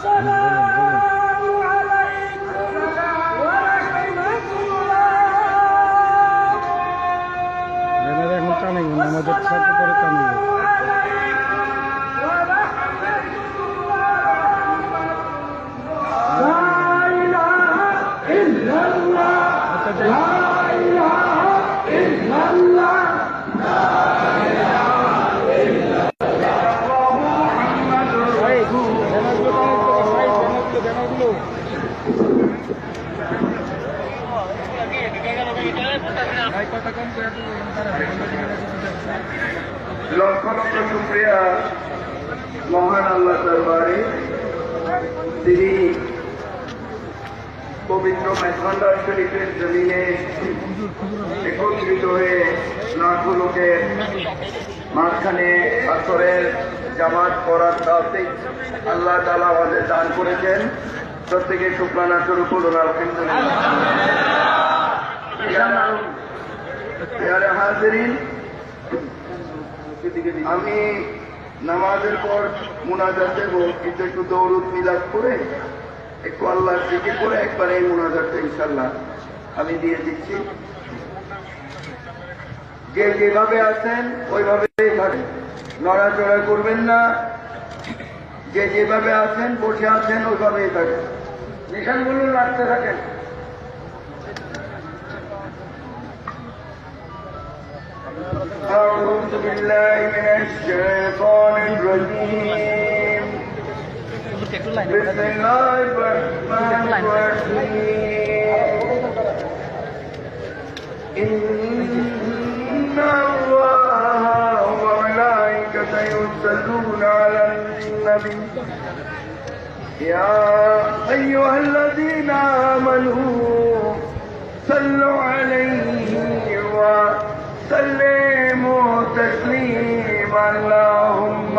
এখন টানেন আমাদের সাথে করে টানেন। লক্ষ লক্ষ শুকরিয়া মহান আল্লাহ দরবারে, তিনি পবিত্র মেঘান্ডার শরীফের জমিনে একত্রিত হয়ে লাখো লোকের মাঝখানে আসরের জামাত করার তাওফিক আল্লাহ তাআলা আমাদের দান করেছেন। প্রত্যেকে শুকরানা শুরু করুন আলহামদুলিল্লাহ। প্রিয় হাজিরিন, আমি নামাজের পর মুনাজাত দেব, কিন্তু একটু দৌরুদ মিলাদ করে একটু আল্লাহ জিকির করে একবার এই মুনাজাতটা ইনশাআল্লাহ আমি দিয়ে দিচ্ছি। যে যেভাবে আছেন ওইভাবেই থাকেন, নড়াচড়া করবেন না। যে যেভাবে আছেন বসে আছেন ওইভাবেই থাকেন, নিশানগুলো রাখতে থাকেন। أعوذ بالله من الشيطان الرجيم. بسم الله الرحمن الرحيم. إن الله وملائكته يصلون على النبي يا أيها الذين آمنوا صلوا عليه وسلموا تسليما اللهم